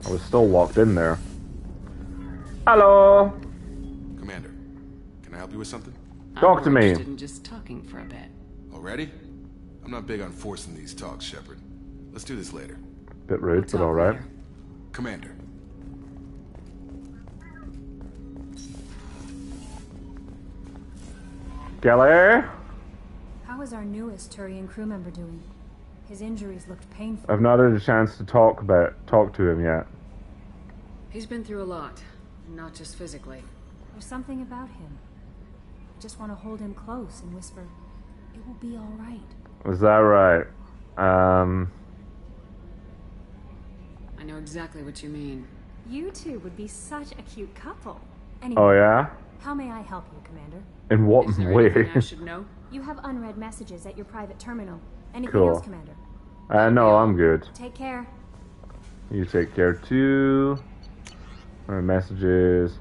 I was still locked in there. Hello! Commander, can I help you with something? Talk to me. I'm interested in just talking for a bit. Already? I'm not big on forcing these talks, Shepard. Let's do this later. Bit rude, We'll but talk alright. later. Commander. Kelly? How is our newest Turian crew member doing? His injuries looked painful. I've not had a chance to talk to him yet. He's been through a lot, not just physically. There's something about him. I just want to hold him close and whisper, "It will be all right." Was that right? I know exactly what you mean. You two would be such a cute couple. Anyway, Oh yeah? how may I help you, Commander? In what Is there way? anything I should know? You have unread messages at your private terminal. Anything Cool. else, Commander? No, I'm good. Take care. You take care too. Alright, messages.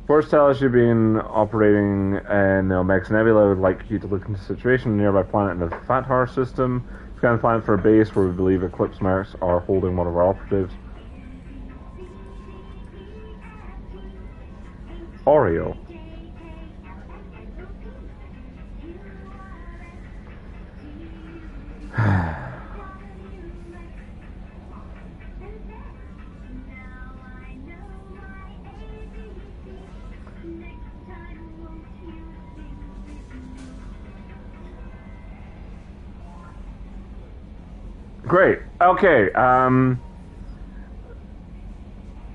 First, tell us you've been operating in the Omex Nebula. I would like you to look into the situation on a nearby planet in the Fathar system. Scan the planet for a base where we believe Eclipse Marks are holding one of our operatives. Oreo. Great. Okay.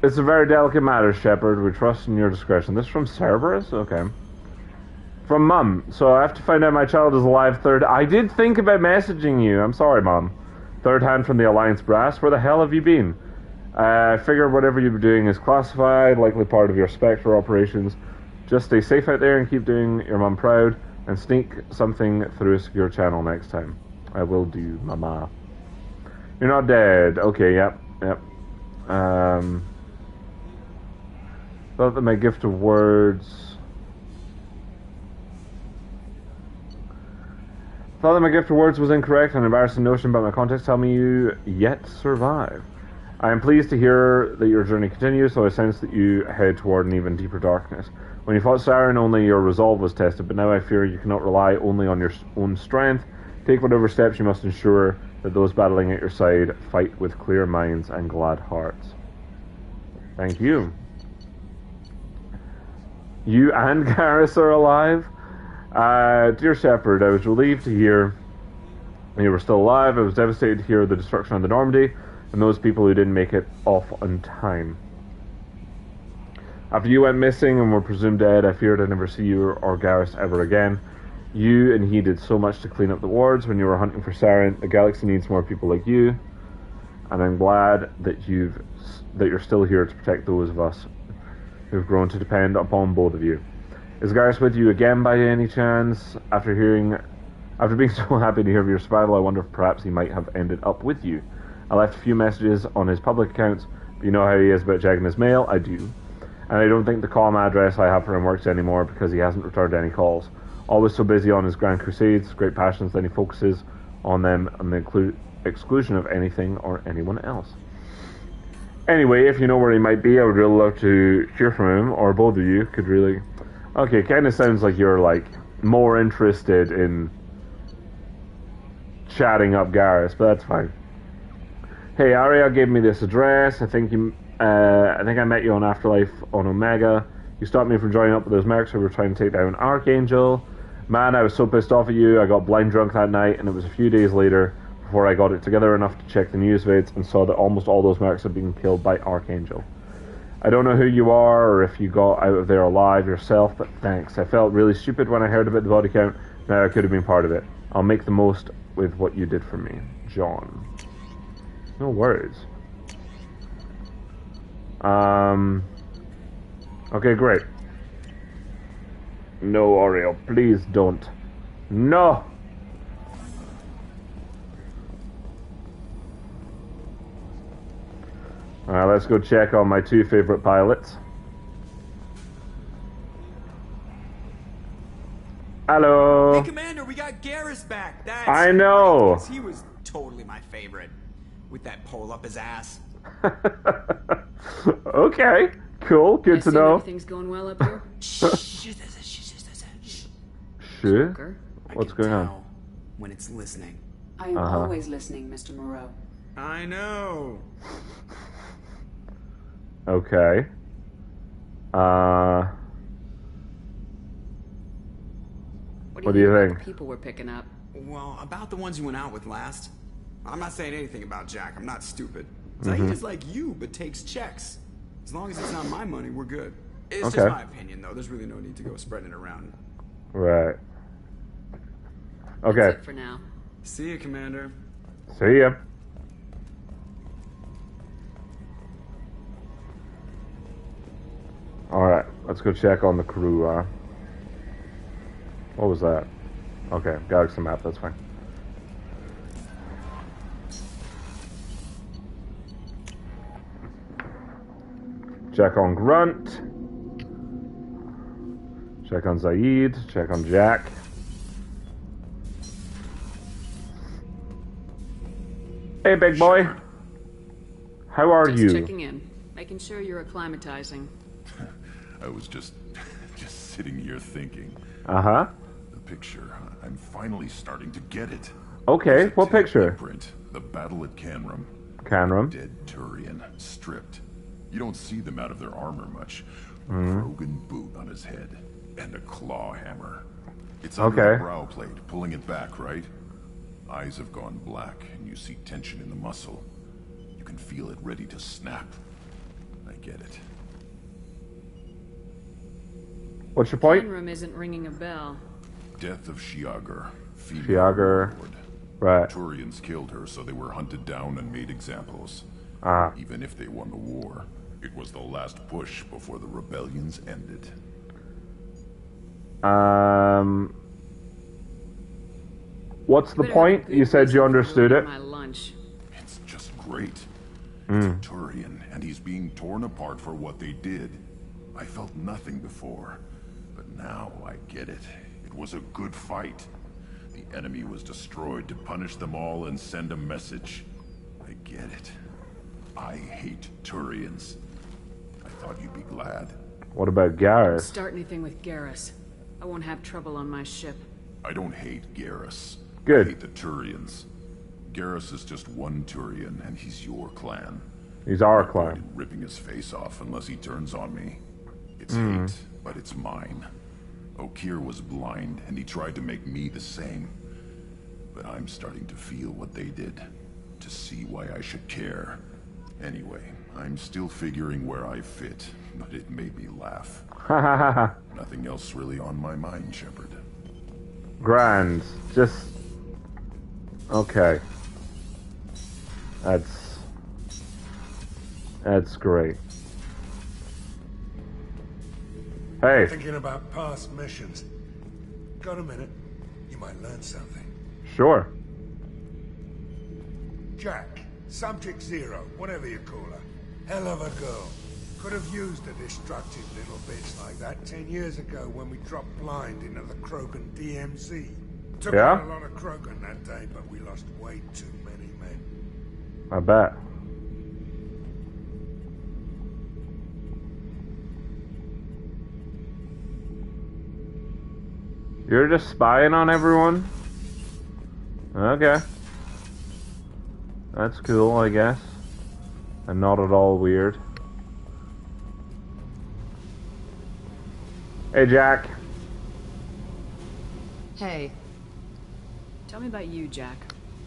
It's a very delicate matter, Shepard. We trust in your discretion. This is from Cerberus? Okay. From Mum. So I have to find out my child is alive. Third. I did think about messaging you. I'm sorry, Mum. Third hand from the Alliance Brass. Where the hell have you been? I figure whatever you're doing is classified, likely part of your Spectre operations. Just stay safe out there and keep doing your mum proud, and sneak something through a secure channel next time. I will do, Mama. You're not dead. Okay, yep. Thought that my gift of words... Thought that my gift of words was incorrect. An embarrassing notion about my context. Tell me you yet survive. I am pleased to hear that your journey continues, so I sense that you head toward an even deeper darkness. When you fought Siren, only your resolve was tested, but now I fear you cannot rely only on your own strength. Take whatever steps you must ensure that those battling at your side fight with clear minds and glad hearts. Thank you. You and Garrus are alive? Dear Shepard, I was relieved to hear you were still alive. I was devastated to hear the destruction on the Normandy and those people who didn't make it off on time. After you went missing and were presumed dead, I feared I'd never see you or Garrus ever again. You and he did so much to clean up the wards when you were hunting for Siren. The galaxy needs more people like you, and I'm glad that you're still here to protect those of us who've grown to depend upon both of you. Is Garrus with you again by any chance? After being so happy to hear of your survival, I wonder if perhaps he might have ended up with you. I left a few messages on his public accounts, but you know how he is about checking his mail. I do. And I don't think the comm address I have for him works anymore because he hasn't returned any calls. Always so busy on his grand crusades, great passions, then he focuses on them and the exclusion of anything or anyone else. Anyway, if you know where he might be, I would really love to hear from him, or both of you could really... Okay, kind of sounds like you're, like, more interested in chatting up Garrus, but that's fine. Hey, Aria gave me this address. I think I met you on Afterlife on Omega. You stopped me from joining up with those mercs who were trying to take down Archangel. Man, I was so pissed off at you. I got blind drunk that night, and it was a few days later before I got it together enough to check the news vids and saw that almost all those mercs had been killed by Archangel. I don't know who you are or if you got out of there alive yourself, but thanks. I felt really stupid when I heard about the body count. Now I could have been part of it. I'll make the most with what you did for me. John. No worries. Okay, great. No, Oreo, please don't. No! Alright, let's go check on my two favorite pilots. Hello! Hey, Commander, we got Garrus back. That's I know! great, 'cause he was totally my favorite. With that pole up his ass. Okay, cool. I Good to assume know. everything's going well up here? Sure. Joker? What's going on? Tell when it's listening. I am always listening, Mr. Moreau. I know. Okay. What do you about think? the people we're picking up? Well, about the ones you went out with last. I'm not saying anything about Jack. I'm not stupid. Zaid is like you, but takes checks. As long as it's not my money, we're good. It's Okay. just my opinion, though. There's really no need to go spreading it around. Right. That's Okay. it for now. See you, Commander. See ya. Alright, let's go check on the crew. What was that? Okay, galaxy map, that's fine. Check on Grunt. Check on Zaid. Check on Jack. Hey, big boy. How are Just you? checking in. Making sure you're acclimatizing. I was just sitting here thinking. Uh-huh. The picture, I'm finally starting to get it. Okay, It's a what tin picture? Imprint, the battle at Canrum. Canrum. Dead Turian, stripped. You don't see them out of their armor much. Mm-hmm. Krogan boot on his head, and a claw hammer. It's under Okay. the brow plate, pulling it back, right? Eyes have gone black, and you see tension in the muscle. You can feel it ready to snap. I get it. What's your point? Room isn't ringing a bell. Death of Shiagar. Female Shiagar. warlord. Right. Turians killed her, so they were hunted down and made examples. Ah. Even if they won the war, it was the last push before the rebellions ended. What's the Better have a point? good You said reason you for understood it. ruining My lunch. It's just great. It's a Turian, and he's being torn apart for what they did. I felt nothing before, but now I get it. It was a good fight. The enemy was destroyed to punish them all and send a message. I get it. I hate Turians. I thought you'd be glad. What about Garrus? Start anything with Garrus. I won't have trouble on my ship. I don't hate Garrus. Good. I hate the Turians. Garrus is just one Turian, and he's your clan. He's our I'm clan. ripping his face off unless he turns on me. It's hate, but it's mine. Okir was blind, and he tried to make me the same. But I'm starting to feel what they did, to see why I should care. Anyway, I'm still figuring where I fit, but it made me laugh. Ha ha ha ha. Nothing else really on my mind, Shepard. Grand. Just... Okay. That's great. Hey. Thinking about past missions. Got a minute? You might learn something. Sure. Jack, Subject Zero, whatever you call her. Hell of a girl. Could have used a destructive little bitch like that 10 years ago when we dropped blind into the Krogan DMZ. Took Yeah? out a lot of Krogan that day, but we lost way too many men. I bet. You're just spying on everyone? Okay. That's cool, I guess. And not at all weird. Hey, Jack. Hey, Tell me about you, Jack.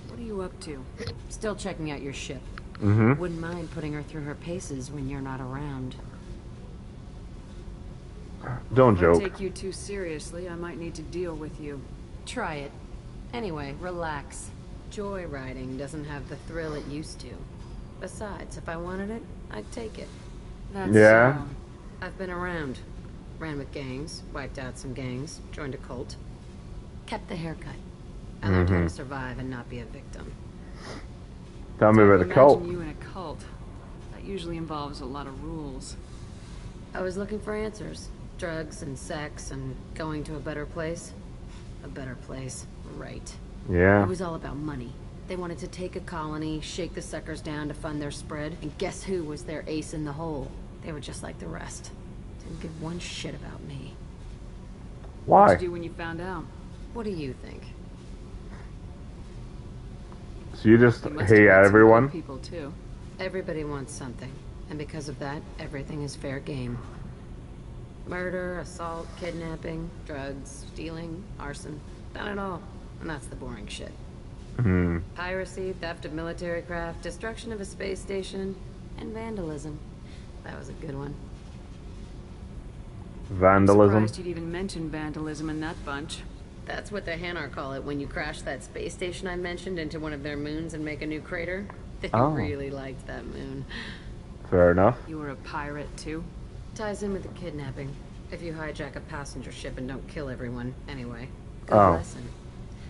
What are you up to? still checking out your ship. Mm-hmm. Wouldn't mind putting her through her paces when you're not around. Don't If I joke. take you too seriously, I might need to deal with you. Try it. Anyway, relax. Joyriding doesn't have the thrill it used to. Besides, if I wanted it, I'd take it. That's Yeah? I've been around. Ran with gangs, wiped out some gangs, joined a cult. Kept the haircut. I learned how to survive and not be a victim. Tell me about the Imagine cult. you in a cult. That usually involves a lot of rules. I was looking for answers. Drugs and sex and going to a better place. A better place, right. Yeah. It was all about money. They wanted to take a colony, shake the suckers down to fund their spread, and guess who was their ace in the hole? They were just like the rest. Didn't give one shit about me. Why? What'd you do when you found out? What do you think? So you just You must hate have met some everyone? good people too. Everybody wants something, and because of that, everything is fair game. Murder, assault, kidnapping, drugs, stealing, arson, done it all. And that's the boring shit. Piracy, theft of military craft, destruction of a space station, and vandalism. That was a good one. Vandalism? Surprised you'd even mention vandalism in that bunch. That's what the Hanar call it when you crash that space station I mentioned into one of their moons and make a new crater. They really liked that moon. Fair enough. You were a pirate too? Ties in with the kidnapping. If you hijack a passenger ship and don't kill everyone, anyway. Good Oh. lesson.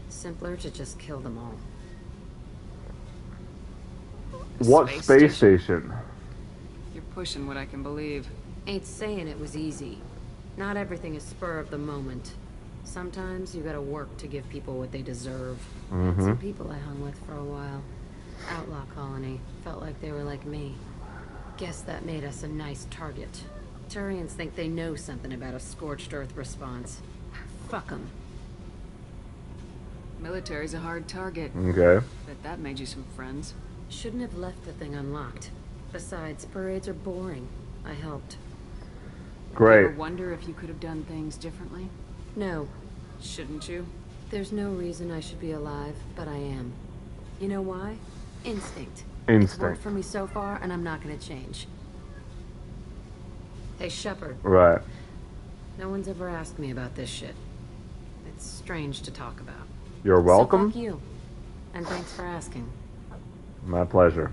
Simpler to just kill them all. What space station? You're pushing what I can believe. Ain't saying it was easy. Not everything is spur of the moment. Sometimes you gotta work to give people what they deserve. Had some people I hung with for a while. Outlaw colony. Felt like they were like me. Guess that made us a nice target. Turians think they know something about a scorched earth response. Fuck them. Military's a hard target. Okay. Bet that made you some friends. Shouldn't have left the thing unlocked. Besides, parades are boring. I helped. You Great. ever wonder if you could have done things differently? No, Shouldn't you? there's no reason I should be alive, but I am. You know why? Instinct. It's worked Instinct. for me so far, and I'm not gonna change. Hey, Shepard. Right. No one's ever asked me about this shit. It's strange to talk about. You're welcome. So fuck you. And thanks for asking. My pleasure.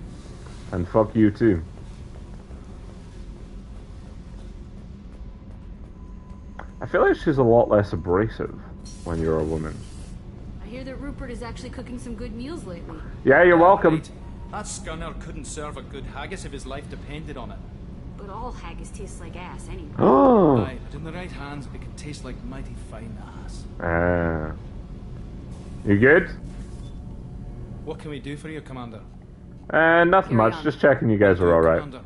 And fuck you too. I feel like she's a lot less abrasive when you're a woman. I hear that Rupert is actually cooking some good meals lately. Yeah, you're welcome. Right. That scunner couldn't serve a good haggis if his life depended on it. But all haggis tastes like ass anyway. Oh. Aye, but in the right hands, it can taste like mighty fine ass. Ah. You good? What can we do for you, Commander? Nothing Carry much. on. Just checking you guys are Good, alright. Commander.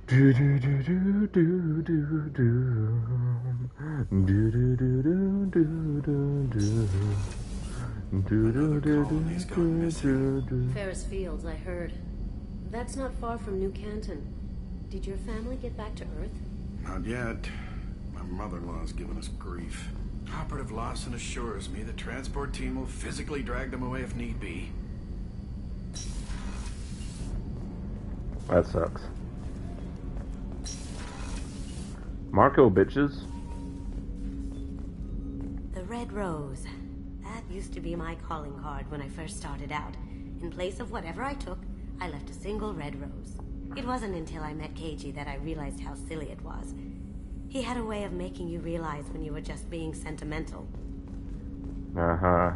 Do do do do do do do. Do do do do do do do. Do do do do do. Ferris Fields, I heard. That's not far from New Canton. Did your family get back to Earth? Not yet. My mother-in-law's giving us grief. Operative Lawson assures me the transport team will physically drag them away if need be. That sucks. Marco bitches. The Red Rose. That used to be my calling card when I first started out. In place of whatever I took, I left a single red rose. It wasn't until I met KG that I realized how silly it was. He had a way of making you realize when you were just being sentimental. Uh-huh.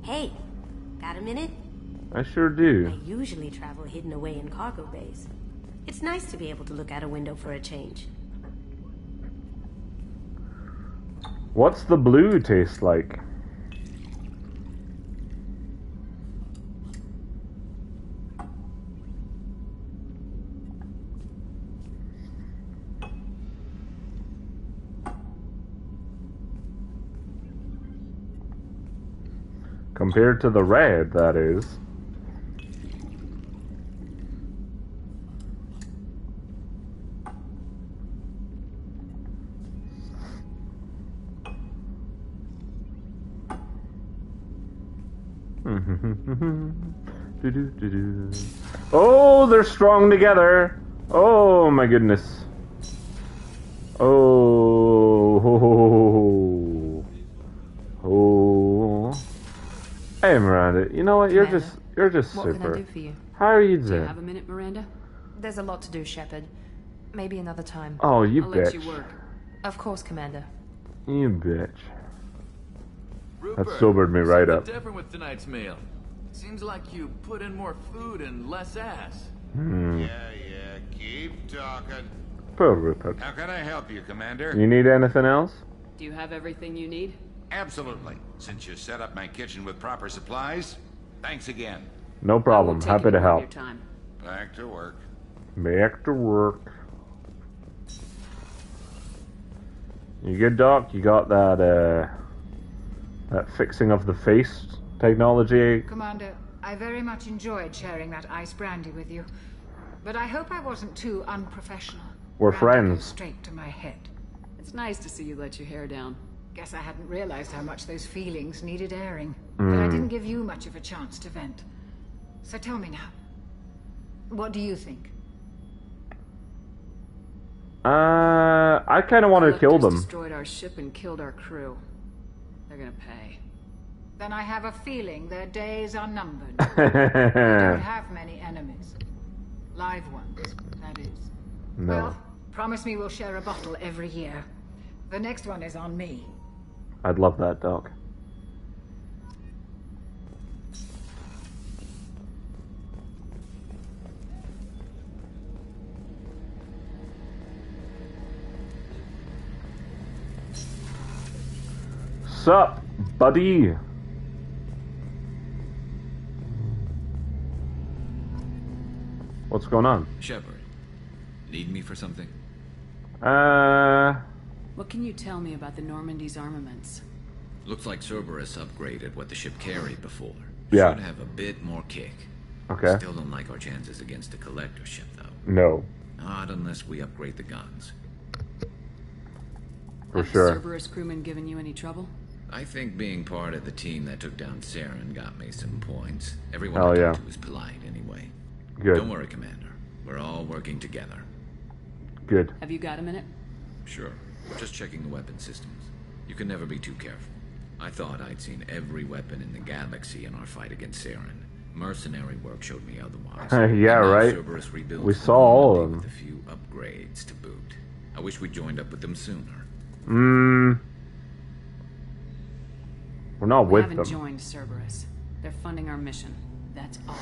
Hey, got a minute? I sure do. I usually travel hidden away in cargo bays. It's nice to be able to look out a window for a change. What's the blue taste like? Compared to the red, that is. Oh, they're strong together. Oh my goodness. Oh. Oh. Hey Miranda, you know what? You're Commander, just what super. can I do for you? How are you Do you doing? have a minute, Miranda? There's a lot to do, Shepard. Maybe another time. Oh, you I'll bitch. let you work. Of course, Commander. You bitch. Rupert, That sobered me right something up. different with tonight's meal. Seems like you put in more food and less ass. Hmm. Yeah, Keep talking. Poor Rupert. How can I help you, Commander? You need anything else? Do you have everything you need? Absolutely. Since you set up my kitchen with proper supplies, thanks again. No problem. Happy to help. Back to work. Back to work. You good, Doc? You got that, that fixing of the face technology? Commander, I very much enjoyed sharing that ice brandy with you. But I hope I wasn't too unprofessional. We're Brandy friends. goes straight to my head. It's nice to see you let your hair down. Guess I hadn't realized how much those feelings needed airing. But I didn't give you much of a chance to vent. So tell me now. What do you think? I kind of want to kill them. Destroyed our ship and killed our crew. They're gonna pay. Then I have a feeling their days are numbered. They don't have many enemies. Live ones, that is. No. Well, promise me we'll share a bottle every year. The next one is on me. I'd love that, Doc. Sup, buddy? What's going on? Shepard, need me for something? What can you tell me about the Normandy's armaments? Looks like Cerberus upgraded what the ship carried before. Yeah. Should have a bit more kick. Okay. Still don't like our chances against the collector ship, though. No. Not unless we upgrade the guns. For Have sure. Cerberus crewmen given you any trouble? I think being part of the team that took down Saren got me some points. Everyone Hell I yeah. talked to was polite anyway. Good. Don't worry, Commander. We're all working together. Good. Have you got a minute? Sure. Just checking the weapon systems. You can never be too careful. I thought I'd seen every weapon in the galaxy in our fight against Saren. Mercenary work showed me otherwise. Yeah, And now right. Cerberus rebuilt We the saw all of Normandy them. with a few upgrades to boot. I wish we joined up with them sooner. We're not We with haven't them. joined Cerberus. They're funding our mission. That's all.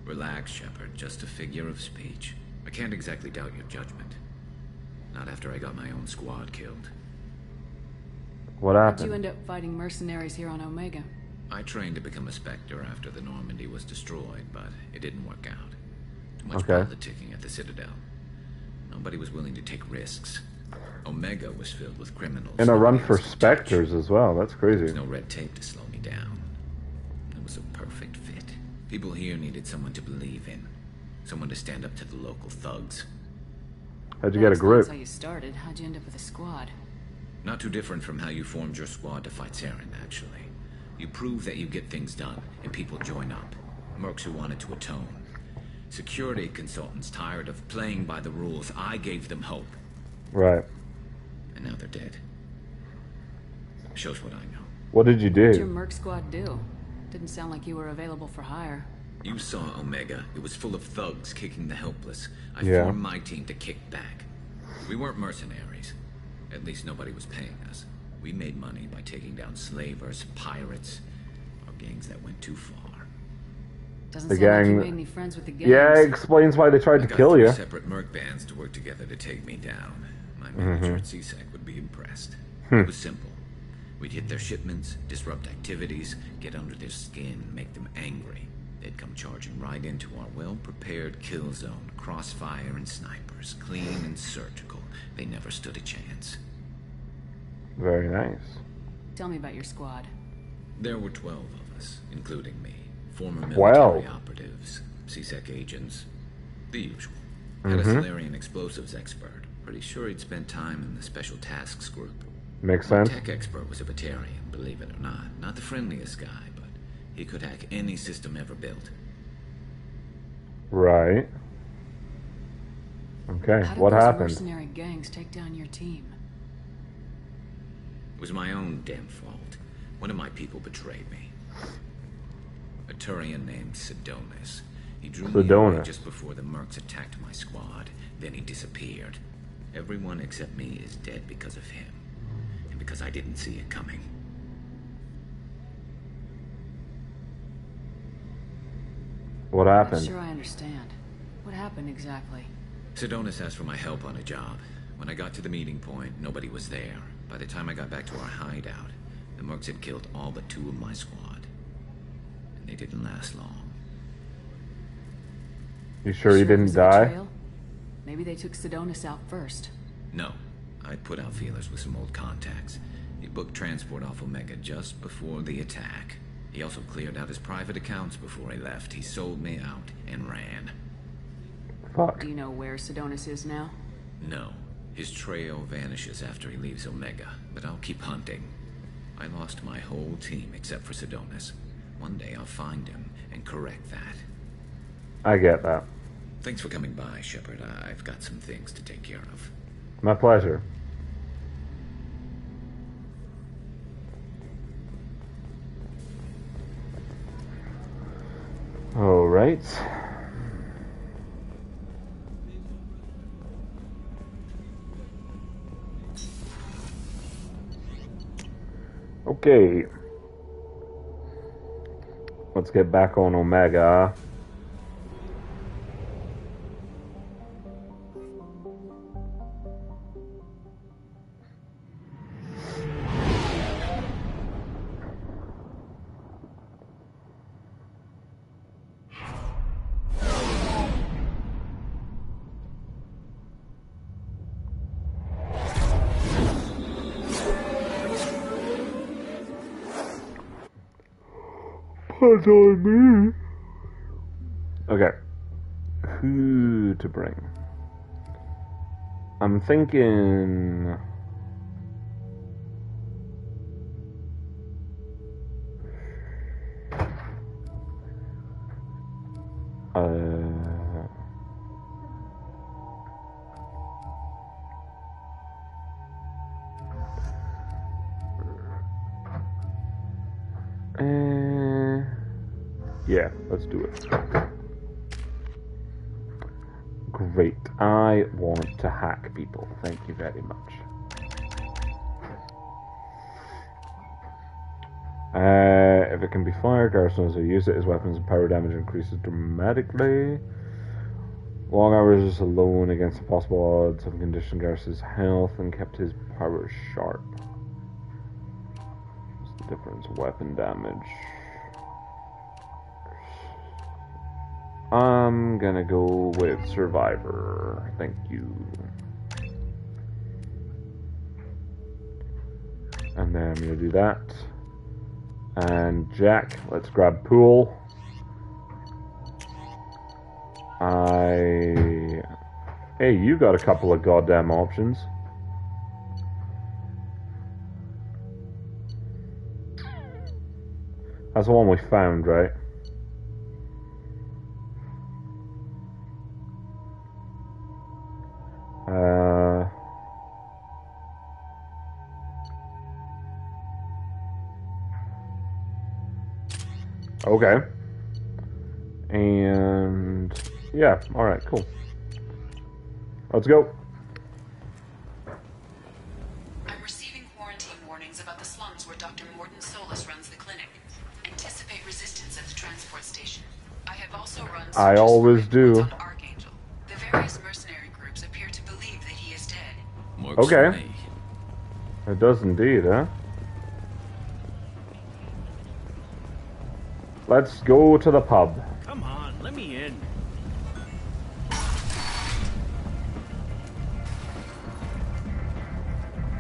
Relax, Shepard. Just a figure of speech. I can't exactly doubt your judgment. Not after I got my own squad killed. What How'd happened? you end up fighting mercenaries here on Omega? I trained to become a Spectre after the Normandy was destroyed, but it didn't work out. Too much Okay. politicking at the Citadel. Nobody was willing to take risks. Omega was filled with criminals. In a run nobody for else could specters as well. That's touch. crazy. There was no red tape to slow me down. It was a perfect fit. People here needed someone to believe in. Someone to stand up to the local thugs. How'd you get a grip? That's how you started. How'd you end up with a squad? Not too different from how you formed your squad to fight Saren, actually. You prove that you get things done, and people join up. Mercs who wanted to atone. Security consultants tired of playing by the rules. I gave them hope. Right. And now they're dead. Shows what I know. What did you What'd your do? merc squad do? Didn't sound like you were available for hire. You saw Omega. It was full of thugs kicking the helpless. I Yeah. formed my team to kick back. We weren't mercenaries. At least nobody was paying us. We made money by taking down slavers, pirates, or gangs that went too far. Doesn't The sound like you gang- made any friends with the gangs. Yeah, it explains why they tried to I got kill 3 you. separate merc bands to work together to take me down. My Mhm. manager at CSEC would be impressed. It was simple. We'd hit their shipments, disrupt activities, get under their skin, make them angry. They'd come charging right into our well-prepared kill zone, crossfire and snipers, clean and surgical. They never stood a chance. Very nice. Tell me about your squad. There were 12 of us, including me. Former military 12? operatives, CSEC agents, the usual. Had a Mhm. Solarian explosives expert. Pretty sure he'd spent time in the Special Tasks Group. Makes My sense. tech expert was a Batarian, believe it or not. Not the friendliest guy, but he could hack any system ever built. Right. Okay, How did what those happened? mercenary gangs take down your team? It was my own damn fault. One of my people betrayed me. A Turian named Sidonis. He drew me away Sidonis. just before the mercs attacked my squad. Then he disappeared. Everyone except me is dead because of him. And because I didn't see it coming. What Not happened? sure I understand. What happened exactly? Sedonis asked for my help on a job. When I got to the meeting point, nobody was there. By the time I got back to our hideout, the mercs had killed all but 2 of my squad. And they didn't last long. You sure he didn't die? Maybe they took Sedonis out first. No. I put out feelers with some old contacts. He booked transport off Omega just before the attack. He also cleared out his private accounts before he left. He sold me out and ran. Fuck. Do you know where Sedonis is now? No. His trail vanishes after he leaves Omega, but I'll keep hunting. I lost my whole team except for Sedonis. One day I'll find him and correct that. I get that. Thanks for coming by, Shepard. I've got some things to take care of. My pleasure. All right. Okay. Let's get back on Omega. Put on me. Okay. Who to bring? I'm thinking... yeah, let's do it. Great. I want to hack people. Thank you very much. If it can be fired, Garrison will use it. His weapons and power damage increases dramatically. Long hours alone against the possible odds have conditioned Garrison's health and kept his power sharp. What's the difference? Weapon damage. I'm gonna go with Survivor. Thank you. And then I'm gonna do that. And Jack, let's grab Pool. Hey, you got a couple of goddamn options. That's the one we found, right? Okay. And yeah, alright, cool. Let's go. I'm receiving quarantine warnings about the slums where Dr. Morton Solus runs the clinic. Anticipate resistance at the transport station. I have also run I always do. on Archangel. The various mercenary groups appear to believe that he is dead. Okay. It does indeed, huh? Let's go to the pub. Come on, let me in.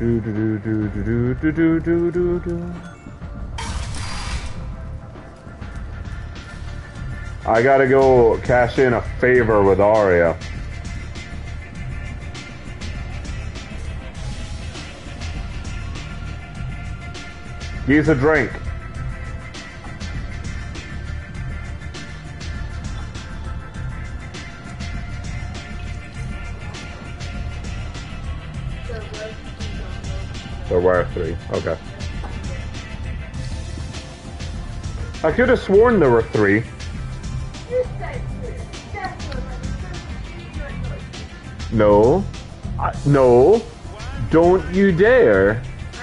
Do do do do do do do do do. I gotta go cash in a favor with Arya. Use a drink. There were 3. Okay. I could have sworn there were 3. No. No. Don't you dare.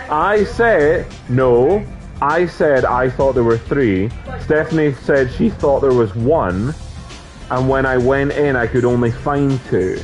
I said, no. I said I thought there were 3. Stephanie said she thought there was 1. And when I went in, I could only find 2.